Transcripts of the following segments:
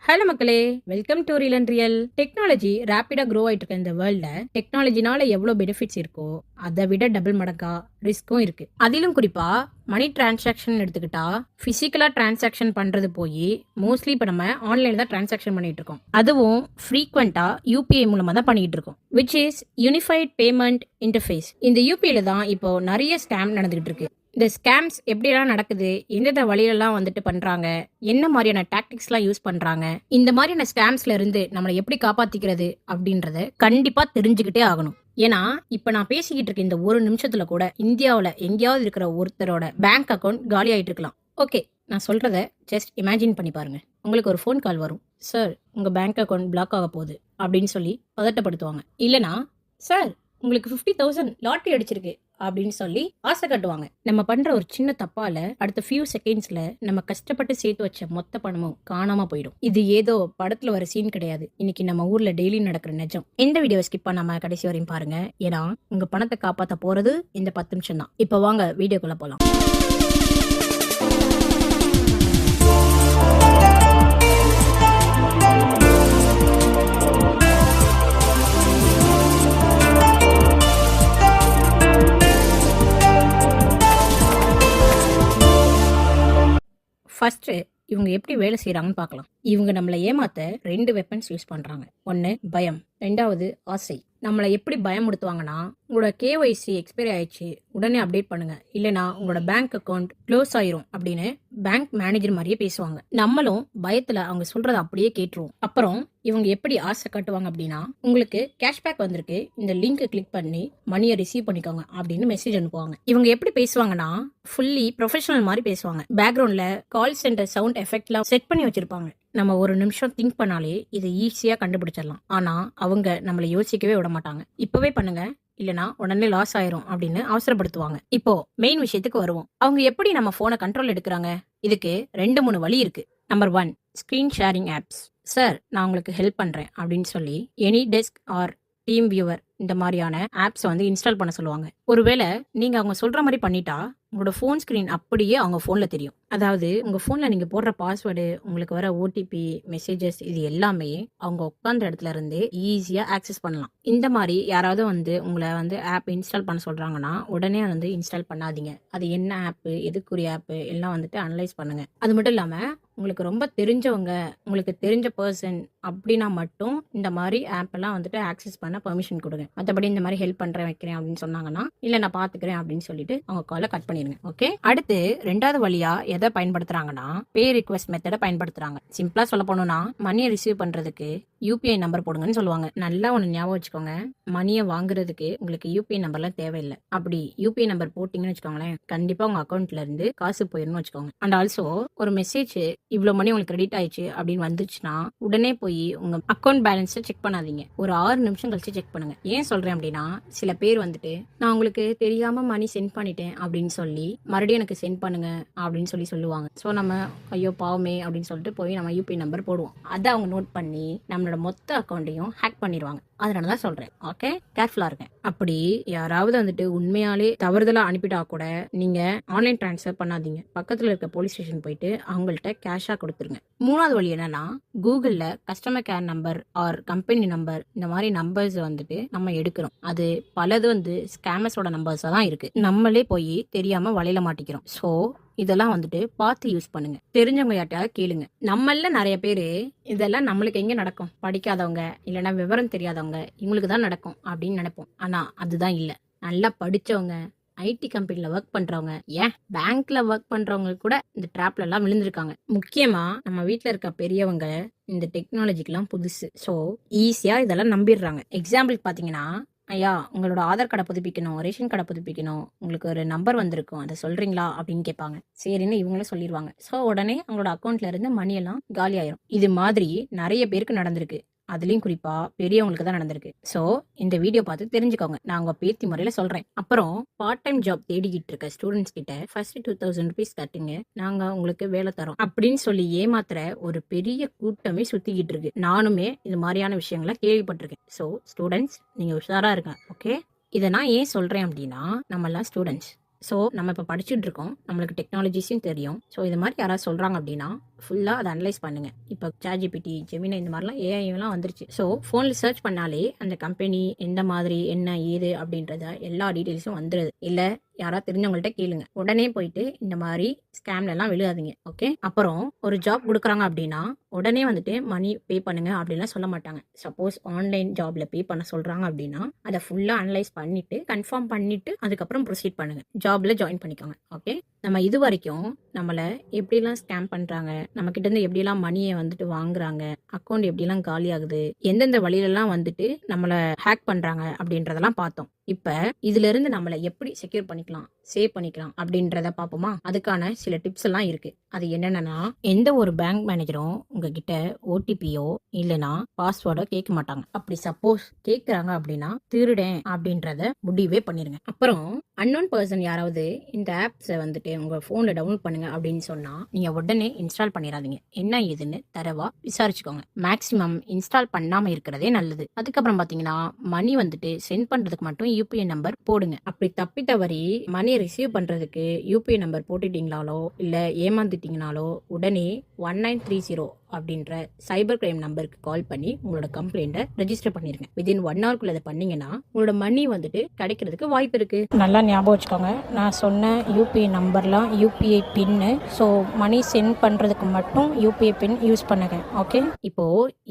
Hello மக்களே, welcome to real and real. Technology ரேப்பிடா grow ஆயிட்டு இருக்க இந்த வேர்ல்ட்ல டெக்னாலஜினால எவ்வளவு பெனிஃபிட்ஸ் இருக்கோ அதை விட டபுள் மடங்கா ரிஸ்க்கும் இருக்கு. அதிலும் குறிப்பா மணி டிரான்சாக்ஷன் எடுத்துக்கிட்டா பிசிக்கலா டிரான்சாக்ஷன் பண்றது போய் மோஸ்ட்லி இப்ப நம்ம ஆன்லைன்ல தான் டிரான்சாக்ஷன் பண்ணிட்டு இருக்கோம். அதுவும் ஃப்ரீக்வெண்டா யூபிஐ மூலமா தான் பண்ணிட்டு இருக்கோம், which is unified payment interface. இந்த யூபிஐல தான் இப்போ நிறைய ஸ்கேம் நடந்துகிட்டு இருக்கு. இந்த ஸ்கேம்ஸ் எப்படிலாம் நடக்குது, எந்தெந்த வழியிலலாம் வந்துட்டு பண்றாங்க, என்ன மாதிரியான டாக்டிக்ஸ்லாம் யூஸ் பண்றாங்க, இந்த மாதிரியான ஸ்கேம்ஸ்ல இருந்து நம்மளை எப்படி காப்பாத்திக்கிறது அப்படின்றத கண்டிப்பா தெரிஞ்சுக்கிட்டே ஆகணும். ஏன்னா இப்ப நான் பேசிக்கிட்டு இருக்க இந்த ஒரு நிமிஷத்துல கூட இந்தியாவில் எங்கேயாவது இருக்கிற ஒருத்தரோட பேங்க் அக்கௌண்ட் காலி ஆயிட்டு இருக்கலாம். ஓகே, நான் சொல்றத ஜஸ்ட் இமேஜின் பண்ணி பாருங்க. உங்களுக்கு ஒரு ஃபோன் கால் வரும், சார் உங்க பேங்க் அக்கௌண்ட் பிளாக் ஆக போகுது அப்படின்னு சொல்லி பதட்டப்படுத்துவாங்க. இல்லனா சார் உங்களுக்கு 50,000 லாட்டரி அடிச்சிருக்கு அப்படின்னு சொல்லி ஆசை கட்டுவாங்க. நம்ம பண்ற ஒரு சின்ன தப்பால அடுத்த ஃபியூ செகண்ட்ஸ்ல நம்ம கஷ்டப்பட்டு சேர்த்து வச்ச மொத்த பணமும் காணாம போயிடும். இது ஏதோ படத்துல வர சீன் கிடையாது, இன்னைக்கு நம்ம ஊர்ல டெய்லி நடக்கிற நிஜம். இந்த வீடியோ ஸ்கிப் பண்ணாம கடைசி வரையும் பாருங்க, ஏன்னா உங்க பணத்தை காப்பாத்த போறது இந்த 10 நிமிஷம் தான். இப்ப வாங்க வீடியோக்குள்ள போலாம். ஃபர்ஸ்ட் இவங்க எப்படி வேலை செய்யறாங்கன்னு பார்க்கலாம். இவங்க நம்மளை ஏமாத்த 2 வெப்பன்ஸ் யூஸ் பண்றாங்க. ஒன்னு பயம், 2வது ஆசை. நம்மளை எப்படி பயமுடுத்துவாங்கன்னா, உங்களோட கேஒய்சி எக்ஸ்பைரி ஆயிடுச்சு, உடனே அப்டேட் பண்ணுங்க, இல்லைனா உங்களோட பேங்க் அக்கௌண்ட் க்ளோஸ் ஆயிரும் அப்படின்னு பேங்க் மேனேஜர் மாதிரியே பேசுவாங்க. நம்மளும் பயத்துல அவங்க சொல்றதை அப்படியே கேட்டுருவோம். அப்புறம் இவங்க எப்படி ஆசை காட்டுவாங்க அப்படின்னா, உங்களுக்கு கேஷ்பேக் வந்திருக்கு, இந்த லிங்க் கிளிக் பண்ணி மணியை ரிசீவ் பண்ணிக்கோங்க அப்படின்னு மெசேஜ் அனுப்புவாங்க. இவங்க எப்படி பேசுவாங்கன்னா, ஃபுல்லி ப்ரொஃபஷனல் மாதிரி பேசுவாங்க. பேக்ரவுண்ட்ல கால் சென்டர் சவுண்ட் எஃபெக்ட்லாம் செட் பண்ணி வச்சிருப்பாங்க. நம்ம ஒரு நிமிஷம் திங்க் பண்ணாலே இதை ஈஸியா கண்டுபிடிச்சிடலாம். ஆனா அவங்க நம்மளை யோசிக்கவே விட மாட்டாங்க. இப்பவே பண்ணுங்க, இல்லனா உடனே லாஸ் ஆயிரும் அப்படின்னு அவசரப்படுத்துவாங்க. இப்போ மெயின் விஷயத்துக்கு வருவோம். அவங்க எப்படி நம்ம போனை கண்ட்ரோல் எடுக்கிறாங்க? இதுக்கு 2-3 வழி இருக்கு. Number 1, screen sharing apps. Sir நான் உங்களுக்கு ஹெல்ப் பண்றேன் அப்படின்னு சொல்லி AnyDesk or TeamViewer இந்த மாதிரியான ஆப்ஸ் வந்து இன்ஸ்டால் பண்ண சொல்லுவாங்க. ஒருவேளை நீங்க அவங்க சொல்ற மாதிரி பண்ணிட்டா உங்களோட ஃபோன் ஸ்கிரீன் அப்படியே அவங்க ஃபோன்ல தெரியும். அதாவது உங்க ஃபோன்ல நீங்க போடுற பாஸ்வேர்டு, உங்களுக்கு வர ஓடிபி, மெசேஜஸ், இது எல்லாமே அவங்க உட்கார்ந்த இடத்துல இருந்து ஈஸியா ஆக்சஸ் பண்ணலாம். இந்த மாதிரி யாராவது வந்து உங்களை வந்து ஆப் இன்ஸ்டால் பண்ண சொல்றாங்கன்னா உடனே வந்து இன்ஸ்டால் பண்ணாதீங்க. அது என்ன ஆப், எதுக்குரிய ஆப் எல்லாம் வந்துட்டு அனலைஸ் பண்ணுங்க. அது மட்டும் இல்லாம உங்களுக்கு ரொம்ப தெரிஞ்சவங்க, உங்களுக்கு தெரிஞ்ச பர்சன் அப்படின்னா மட்டும் இந்த மாதிரி ஆப் எல்லாம் வந்துட்டு ஆக்சஸ் பண்ண பெர்மிஷன் கொடுங்க. மற்றபடி இந்த மாதிரி ஹெல்ப் பண்றேன் வைக்கிறேன் அப்படின்னு சொன்னாங்கன்னா, இல்ல நான் பாத்துக்கிறேன் அப்படின்னு சொல்லிட்டு அவங்க காலை கட் பண்ணிருங்க. ஓகே, அடுத்து 2வது வழியா எதை பயன்படுத்துறாங்கன்னா, பே ரிக்வெஸ்ட் மெத்தடை பயன்படுத்துறாங்க. சிம்பிளா சொல்ல போனோம்னா, மணியை ரிசீவ் பண்றதுக்கு யூபிஐ நம்பர் போடுங்கன்னு சொல்லுவாங்க. நல்லா ஒன்று ஞாபகம் வச்சுக்கோங்க, மணியை வாங்குறதுக்கு உங்களுக்கு யூபிஐ நம்பர்லாம் தேவையில்லை. அப்படி யூபிஐ நம்பர் போட்டிங்கன்னு வச்சுக்கோங்களேன், கண்டிப்பா உங்க அக்கௌண்ட்ல இருந்து காசு போயிடணும்னு வச்சுக்கோங்க. அண்ட் ஆல்சோ ஒரு மெசேஜ் இவ்வளவு மணி உங்களுக்கு கிரெடிட் ஆயிடுச்சு அப்படின்னு வந்துச்சுன்னா உடனே போய் உங்க அக்கௌண்ட் பேலன்ஸை செக் பண்ணாதீங்க. ஒரு 6 நிமிஷம் கழிச்சு செக் பண்ணுங்க. ஏன் சொல்றேன் அப்படின்னா, சில பேர் வந்துட்டு நான் உங்களுக்கு தெரியாம மணி சென்ட் பண்ணிட்டேன் அப்படின்னு சொல்லி மறுபடியும் எனக்கு சென்ட் பண்ணுங்க அப்படின்னு சொல்லுவாங்க. ஸோ நம்ம ஐயோ பாவமே அப்படின்னு சொல்லிட்டு போய் நம்ம யூபிஐ நம்பர் போடுவோம். அதை அவங்க நோட் பண்ணி நம்மளோட மொத்த அக்கௌண்ட்டையும் ஹேக் பண்ணிடுவாங்க. அதனாலதான் சொல்றேன், ஓகே, கேர்ஃபுல்லா இருங்க. அப்படி யாராவது வந்துட்டு உண்மையாலே தவறுதலா அனுப்பிட்டா கூட நீங்க ஆன்லைன் டிரான்ஸ்ஃபர் பண்ணாதீங்க. பக்கத்துல இருக்க போலீஸ் ஸ்டேஷன் போயிட்டு அவங்கள்ட்ட கேஷா கொடுத்துருங்க. 3வது வழி என்னன்னா, கூகுள்ல customer care number or company number இந்த மாதிரி நம்பர்ஸ் வந்துட்டு நம்ம எடுக்கிறோம். அது பலது வந்து ஸ்கேமர்ஸோட நம்பர்ஸா தான் இருக்கு. நம்மளே போய் தெரியாம வலையில மாட்டிக்கிறோம். ஸோ இதெல்லாம் வந்துட்டு பார்த்து யூஸ் பண்ணுங்க. தெரிஞ்சவங்க யார்ட்டையாவது கேளுங்க. நம்மள நிறைய பேரு இதெல்லாம் நம்மளுக்கு எங்க நடக்கும், படிக்காதவங்க இல்லைன்னா விவரம் தெரியாதவங்க இவங்களுக்கு தான் நடக்கும் அப்படின்னு நினைப்போம். ஆனா அதுதான் இல்ல. நல்லா படிச்சவங்க, ஐடி கம்பெனில ஒர்க் பண்றவங்க, ஏன் பேங்க்ல ஒர்க் பண்றவங்க கூட இந்த ட்ராப்ல எல்லாம் விழுந்திருக்காங்க. முக்கியமா நம்ம வீட்டுல இருக்க பெரியவங்க இந்த டெக்னாலஜிக்கெல்லாம் புதுசு. ஸோ ஈஸியா இதெல்லாம் நம்பிடுறாங்க. எக்ஸாம்பிள் பாத்தீங்கன்னா, ஐயா உங்களோட ஆதார் கார்டை புதுப்பிக்கணும், ரேஷன் கார்டை புதுப்பிக்கணும், உங்களுக்கு ஒரு நம்பர் வந்திருக்கும், அதை சொல்றீங்களா அப்படின்னு கேட்பாங்க. சரின்னு இவங்களும் சொல்லிடுவாங்க. ஸோ உடனே அவங்களோட அக்கௌண்ட்ல இருந்து மணி எல்லாம் காலி ஆயிரும். இது மாதிரி நிறைய பேருக்கு நடந்திருக்கு. அதுலயும் குறிப்பா பெரியவங்களுக்கு தான் நடந்திருக்கு. சோ இந்த வீடியோ பார்த்து தெரிஞ்சுக்கோங்க, நான் உங்க பேத்தி முறையில சொல்றேன். அப்புறம் பார்ட் டைம் ஜாப் தேடிக்கிட்டு இருக்க ஸ்டூடெண்ட்ஸ் கிட்ட ஃபர்ஸ்ட் 2000 rupees கட்டுங்க, நாங்க உங்களுக்கு வேலை தரோம் அப்படின்னு சொல்லி ஏமாத்துற ஒரு பெரிய கூட்டமே சுத்திக்கிட்டு இருக்கு. நானுமே இது மாதிரியான விஷயங்களை கேள்விப்பட்டிருக்கேன். சோ ஸ்டூடெண்ட்ஸ் நீங்க உஷாரா இருங்க. ஓகே, இதை நான் ஏன் சொல்றேன் அப்படின்னா, நம்ம எல்லாம் ஸ்டூடெண்ட்ஸ். ஸோ நம்ம இப்போ படிச்சுட்டு இருக்கோம், நம்மளுக்கு டெக்னாலஜிஸும் தெரியும். ஸோ இது மாதிரி யாராவது சொல்கிறாங்க அப்படின்னா ஃபுல்லாக அதை அனலைஸ் பண்ணுங்கள். இப்போ ChatGPT, ஜெமினி இந்த மாதிரிலாம் ஏஐலாம் வந்துருச்சு. ஸோ ஃபோனில் சர்ச் பண்ணாலே அந்த கம்பெனி எந்த மாதிரி என்ன ஏது அப்படின்றத எல்லா டீட்டெயில்ஸும் வந்துடுது. இல்லை யாராவது தெரிஞ்சவங்கள்ட்ட கேளுங்க. உடனே போயிட்டு இந்த மாதிரி ஸ்கேம்லலாம் விழுகாதீங்க. ஓகே. அப்புறம் ஒரு ஜாப் கொடுக்குறாங்க அப்படின்னா உடனே வந்துட்டு மணி பே பண்ணுங்க அப்படின்லாம் சொல்ல மாட்டாங்க. சப்போஸ் ஆன்லைன் ஜாப்ல பே பண்ண சொல்றாங்க அப்படின்னா அதை ஃபுல்லாக அனலைஸ் பண்ணிட்டு கன்ஃபார்ம் பண்ணிட்டு அதுக்கப்புறம் ப்ரொசீட் பண்ணுங்க. ஜாப்ல ஜாயின் பண்ணிக்கோங்க. ஓகே. நம்ம இது வரைக்கும் நம்மளை எப்படிலாம் ஸ்கேம் பண்றாங்க, நம்ம கிட்ட இருந்து எப்படிலாம் மணியை வந்துட்டு வாங்குறாங்க, அக்கௌண்ட் எப்படிலாம் காலி ஆகுது, எந்தெந்த வழியிலலாம் வந்துட்டு நம்மளை ஹேக் பண்றாங்க அப்படின்றதெல்லாம் பார்த்தோம். இப்ப இதுல இருந்து நம்மளை எப்படி செக்யூர் பண்ணிக்கலாம், சேவ் பண்ணிக்கலாம் அப்படின்றத பார்ப்போமா? அதுக்கான சில டிப்ஸ் எல்லாம் இருக்கு. அது என்னன்னா, எந்த ஒரு பேங்க் மேனேஜரும் உங்ககிட்ட ஓடிபியோ இல்லைன்னா பாஸ்வேர்டோ கேட்க மாட்டாங்க. அப்படி சப்போஸ் கேட்கறாங்க அப்படின்னா திருடேன் அப்படின்றத முடிவே பண்ணிருங்க. அப்புறம் அன்னோன் பர்சன் யாராவது இந்த ஆப்ஸை வந்துட்டு உங்க போன்ல டவுன்லோட் பண்ணுங்க அப்படின்னு சொன்னா நீங்க உடனே இன்ஸ்டால் பண்ணிடாதீங்க. என்ன ஏதுன்னு தரவா விசாரிச்சுக்கோங்க. மேக்சிமம் இன்ஸ்டால் பண்ணாம இருக்கிறதே நல்லது. அதுக்கப்புறம் பாத்தீங்கன்னா மணி வந்துட்டு சென்ட் பண்றதுக்கு மட்டும் யூபிஐ நம்பர் போடுங்க. அப்படி தப்பி தவறி மணி ரிசீவ் பண்றதுக்கு யூபிஐ நம்பர் போட்டுட்டீங்களாலோ இல்ல ஏமாந்துட்டீங்கனாலோ உடனே 1930 அப்படின்ற சைபர் கிரைம் நம்பருக்கு கால் பண்ணி உங்களோட கம்ப்ளைண்ட்டை ரெஜிஸ்டர் பண்ணிருங்க. வித்தின் 1 ஹவர்க்குள்ள அதை பண்ணீங்கன்னா உங்களோட மணி வந்துட்டு கிடைக்கிறதுக்கு வாய்ப்பு இருக்கு. நல்லா ஞாபகம் வச்சுக்கோங்க. நான் சொன்ன யூபிஐ நம்பர்லாம் யூபிஐ பின்னு. ஸோ மணி சென்ட் பண்றதுக்கு மட்டும் யூபிஐ பின் யூஸ் பண்ணுங்க. ஓகே. இப்போ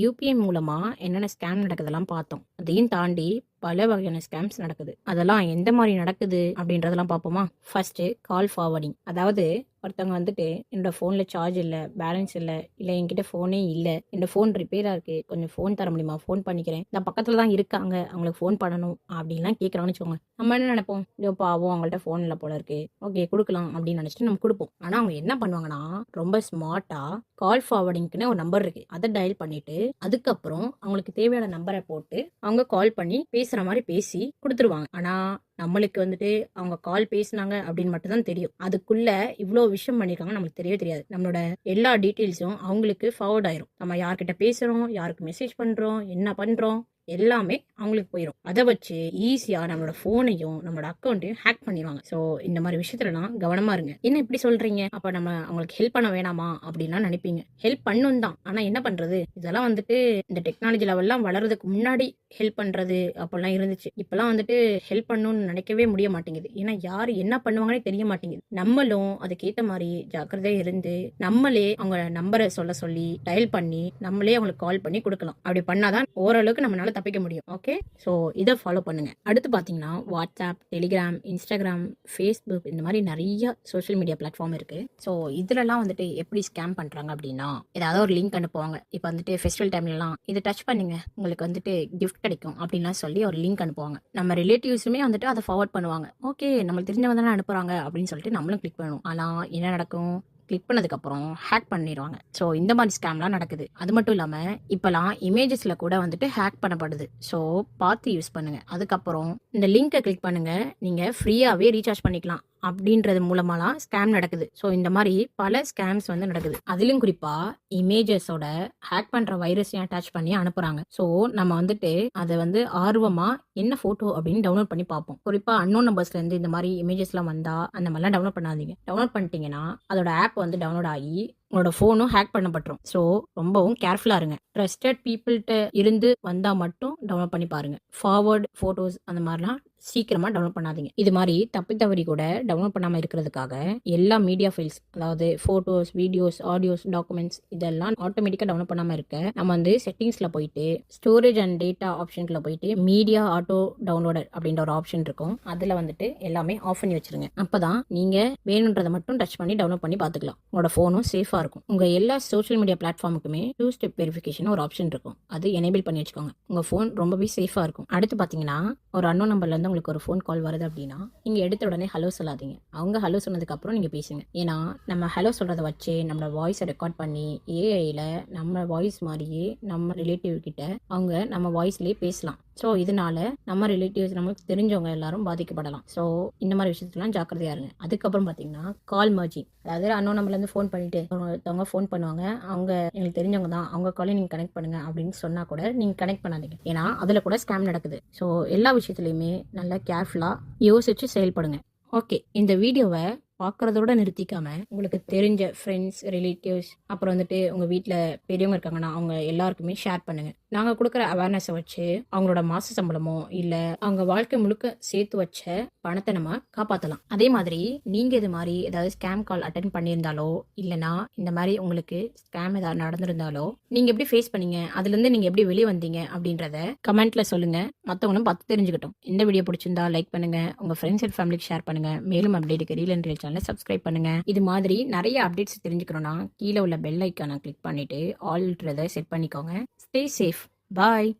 யூபிஐ மூலமா என்னென்ன ஸ்கேம் நடக்குதெல்லாம் பார்த்தோம். அதையும் தாண்டி பல வகையான ஸ்கேம்ஸ் நடக்குது. அதெல்லாம் எந்த மாதிரி நடக்குது அப்படின்றதெல்லாம் பார்ப்போமா? ஃபர்ஸ்ட் கால் ஃபார்வர்டிங். அதாவது ஒருத்தவங்க வந்துட்டு என்னோட ஃபோனில் சார்ஜ் இல்லை, பேலன்ஸ் இல்லை, இல்லை என்கிட்ட ஃபோனே இல்லை, என்னோட ஃபோன் ரிப்பேராக இருக்கு, கொஞ்சம் ஃபோன் தர முடியுமா, ஃபோன் பண்ணிக்கிறேன், இந்த பக்கத்தில் தான் இருக்காங்க, அவங்களுக்கு ஃபோன் பண்ணணும் அப்படின்லாம் கேட்குறாங்கன்னு வச்சுக்கோங்க. நம்ம என்ன நினைப்போம், இதோ பாவம் அவங்கள்ட்ட ஃபோன் இல்லை போல இருக்கு, ஓகே கொடுக்கலாம் அப்படின்னு நினச்சிட்டு நம்ம கொடுப்போம். ஆனால் அவங்க என்ன பண்ணுவாங்கன்னா ரொம்ப ஸ்மார்ட்டாக கால் ஃபார்வர்டிங்க்குன்னு ஒரு நம்பர் இருக்கு, அதை டயல் பண்ணிட்டு அதுக்கப்புறம் அவங்களுக்கு தேவையான நம்பரை போட்டு அவங்க கால் பண்ணி பேசுகிற மாதிரி பேசி கொடுத்துருவாங்க. ஆனால் நம்மளுக்கு வந்துட்டு அவங்க கால் பேசினாங்க அப்படின்னு மட்டும் தான் தெரியும். அதுக்குள்ள இவ்வளோ விஷயம் பண்ணியிருக்காங்க நம்மளுக்கு தெரியவே தெரியாது. நம்மளோட எல்லா டீட்டெயில்ஸும் அவங்களுக்கு ஃபார்வர்ட் ஆயிரும். நம்ம யார்கிட்ட பேசுறோம், யாருக்கு மெசேஜ் பண்றோம், என்ன பண்றோம் எல்லாமே அவங்களுக்கு போயிடும். அதை வச்சு ஈஸியா நம்மளோட போனையும் நம்மளோட அக்கௌண்ட்டையும் ஹேக் பண்ணிடுவாங்க. ஸோ இந்த மாதிரி விஷயத்துலலாம் கவனமா இருங்க. என்ன இப்படி சொல்றீங்க, அப்ப நம்ம அவங்களுக்கு ஹெல்ப் பண்ண வேணாமா அப்படின்லாம் நினைப்பீங்க. ஹெல்ப் பண்ணும் தான், ஆனா என்ன பண்றது, இதெல்லாம் வந்துட்டு இந்த டெக்னாலஜி லெவல்லாம் வளர்றதுக்கு முன்னாடி ஹெல்ப் பண்றது அப்பெல்லாம் இருந்துச்சு. இப்பெல்லாம் வந்துட்டு ஹெல்ப் பண்ணணும்னு நினைக்கவே முடிய மாட்டேங்குது. ஏன்னா யாரு என்ன பண்ணுவாங்கன்னே தெரிய மாட்டேங்குது. நம்மளும் அதுக்கேற்ற மாதிரி ஜாக்கிரதையா இருந்து நம்மளே அவங்க நம்பரை சொல்ல சொல்லி டயல் பண்ணி நம்மளே அவங்களுக்கு கால் பண்ணி கொடுக்கலாம். அப்படி பண்ணாதான் ஓரளவுக்கு நம்மளால தப்பிக்க முடியும். ஓகே. ஸோ இதை ஃபாலோ பண்ணுங்க. அடுத்து பார்த்தீங்கன்னா வாட்ஸ்அப், டெலிகிராம், இன்ஸ்டாகிராம், ஃபேஸ்புக் இந்த மாதிரி நிறைய சோஷியல் மீடியா பிளாட்ஃபார்ம் இருக்கு. ஸோ இதுலலாம் வந்துட்டு எப்படி ஸ்கேம் பண்றாங்க அப்படின்னா ஏதாவது ஒரு லிங்க் அனுப்புவாங்க. இப்போ வந்துட்டு ஃபெஸ்டிவல் டைம்லலாம் இதை டச் பண்ணுங்க உங்களுக்கு வந்துட்டு கிஃப்ட் கிடைக்கும் அப்படின்லாம் சொல்லி ஒரு லிங்க் அனுப்புவாங்க. நம்ம ரிலேட்டிவ்ஸுமே வந்துட்டு அதை ஃபார்வர்ட் பண்ணுவாங்க. ஓகே நம்மளுக்கு தெரிஞ்சவங்க தானே அனுப்புறாங்க அப்படின்னு சொல்லிட்டு நம்மளும் கிளிக் பண்ணணும். ஆனால் என்ன நடக்கும், கிளிக் பண்ணதுக்கப்புறம் ஹேக் பண்ணிடுவாங்க. ஸோ இந்த மாதிரி ஸ்கேம்லாம் நடக்குது. அது மட்டும் இல்லாமல் இப்போலாம் இமேஜஸில் கூட வந்துட்டு ஹேக் பண்ணப்படுது. ஸோ பார்த்து யூஸ் பண்ணுங்க. அதுக்கப்புறம் இந்த லிங்கை கிளிக் பண்ணுங்க, நீங்கள் ஃப்ரீயாகவே ரீசார்ஜ் பண்ணிக்கலாம் அப்படின்றது மூலமாலாம் ஸ்கேம் நடக்குது. ஸோ இந்த மாதிரி பல ஸ்கேம்ஸ் வந்து நடக்குது. அதிலும் குறிப்பா இமேஜஸோட ஹேக் பண்ற வைரஸையும் அட்டாச் பண்ணி அனுப்புறாங்க. ஸோ நம்ம வந்துட்டு அதை வந்து ஆர்வமா என்ன போட்டோ அப்படின்னு டவுன்லோட் பண்ணி பார்ப்போம். குறிப்பா அன்னோன் நம்பர்ஸ்ல இருந்து இந்த மாதிரி இமேஜஸ்லாம் வந்தா அந்த மாதிரிலாம் டவுன்லோட் பண்ணாதீங்க. டவுன்லோட் பண்ணிட்டீங்கன்னா அதோட ஆப் வந்து டவுன்லோட் ஆகி உங்களோட ஃபோனும் ஹேக் பண்ணப்பட்டுரும். ஸோ ரொம்பவும் கேர்ஃபுல்லா இருங்க. ட்ரஸ்டட் பீப்புள்கிட்ட இருந்து வந்தா மட்டும் டவுன்லோட் பண்ணி பாருங்க. ஃபார்வர்ட் போட்டோஸ் அந்த மாதிரிலாம் சீக்கிரமா டவுன்லோட் பண்ணாதீங்க. இது மாதிரி தப்பி தவறி கூட டவுன்லோட் பண்ணாம இருக்கிறதுக்காக எல்லா மீடியா ஃபைல்ஸ், அதாவது போட்டோஸ், வீடியோஸ், ஆடியோஸ், டாக்குமெண்ட்ஸ் இதெல்லாம் ஆட்டோமேட்டிக்கா டவுன்லோட் பண்ணாம இருக்க நம்ம வந்து செட்டிங்ஸ்ல போயிட்டு ஸ்டோரேஜ் அண்ட் டேட்டா ஆப்ஷன்ல போயிட்டு மீடியா ஆட்டோ டவுன்லோடர் அப்படின்ற ஒரு ஆப்ஷன் இருக்கும். அதுல வந்துட்டு எல்லாமே ஆஃப் பண்ணி வச்சிருங்க. அப்பதான் நீங்க வேணுன்றதை மட்டும் டச் பண்ணி டவுன்லோட் பண்ணி பாத்துக்கலாம். உங்களோட போனும் சேஃபா இருக்கும். உங்க எல்லா சோஷியல் மீடியா பிளாட்ஃபார்முக்குமே 2 ஸ்டெப் வெரிஃபிகேஷன் ஒரு ஆப்ஷன் இருக்கும். அது எனேபிள் பண்ணி வச்சுக்கோங்க. உங்க போன் ரொம்பவே சேஃபா இருக்கும். அடுத்து பாத்தீங்கன்னா ஒரு அன்னோன் நம்பர்ல இருந்து உங்களுக்கு ஒரு ஃபோன் கால் வருது அப்படின்னா நீங்க எடுத்த உடனே ஹலோ சொல்லாதீங்க. அவங்க ஹலோ சொன்னதுக்கு அப்புறம் நீங்க பேசுங்க. ஏன்னா நம்ம ஹலோ சொல்றதை வச்சு நம்மளோட வாய்ஸை ரெக்கார்ட் பண்ணி ஏஐல நம்ம வாய்ஸ் மாதிரியே நம்ம ரிலேட்டிவ் கிட்ட அவங்க நம்ம வாய்ஸ்லயே பேசலாம். ஸோ இதனால நம்ம ரிலேட்டிவ்ஸ் நமக்கு தெரிஞ்சவங்க எல்லாரும் பாதிக்கப்படலாம். ஸோ இந்த மாதிரி விஷயத்துலாம் ஜாக்கிரதையா இருங்க. அதுக்கப்புறம் பார்த்தீங்கன்னா கால் மர்ஜிங், அதாவது அன்னோன் நம்பர்லேருந்து ஃபோன் பண்ணிட்டு ஒருத்தவங்க ஃபோன் பண்ணுவாங்க, அவங்க எங்களுக்கு தெரிஞ்சவங்க தான், அவங்க காலையும் நீங்கள் கனெக்ட் பண்ணுங்க அப்படின்னு சொன்னா கூட நீங்கள் கனெக்ட் பண்ணாதீங்க. ஏன்னா அதில் கூட ஸ்கேம் நடக்குது. ஸோ எல்லா விஷயத்துலையுமே நல்லா கேர்ஃபுல்லாக யோசிச்சு செயல்படுங்க. ஓகே, இந்த வீடியோவை பார்க்குறதோட நிறுத்திக்காம உங்களுக்கு தெரிஞ்ச ஃப்ரெண்ட்ஸ், ரிலேட்டிவ்ஸ் அப்புறம் வந்துட்டு உங்கள் வீட்டில் பெரியவங்க இருக்காங்கன்னா அவங்க எல்லாருக்குமே ஷேர் பண்ணுங்கள். நாங்கள் கொடுக்குற அவேர்னஸை வச்சு அவங்களோட மாத சம்பளமோ இல்லை அவங்க வாழ்க்கை முழுக்க சேர்த்து வச்ச பணத்தை நம்ம காப்பாற்றலாம். அதே மாதிரி நீங்கள் இது மாதிரி ஏதாவது ஸ்கேம் கால் அட்டன் பண்ணியிருந்தாலோ இல்லைனா இந்த மாதிரி உங்களுக்கு ஸ்கேம் ஏதாவது நடந்திருந்தாலோ நீங்கள் எப்படி ஃபேஸ் பண்ணீங்க, அதுலேருந்து நீங்கள் எப்படி வெளியே வந்தீங்க அப்படின்றத கமெண்ட்டில் சொல்லுங்கள். மற்றவங்களும் பார்த்து தெரிஞ்சுக்கிட்டோம். இந்த வீடியோ பிடிச்சிருந்தா லைக் பண்ணுங்கள், உங்கள் ஃப்ரெண்ட்ஸ் அண்ட் ஃபேமிலிக்கு ஷேர் பண்ணுங்கள். மேலும் அப்டேட்டுக்கு ரீல் அண்ட் ரியல் சேனலை சப்ஸ்கிரைப் பண்ணுங்கள். இது மாதிரி நிறைய அப்டேட்ஸ் தெரிஞ்சுக்கணும்னா கீழே உள்ள பெல் ஐக்கானை கிளிக் பண்ணிவிட்டு ஆல்ன்றதை செட் பண்ணிக்கோங்க. Stay safe. பாய்.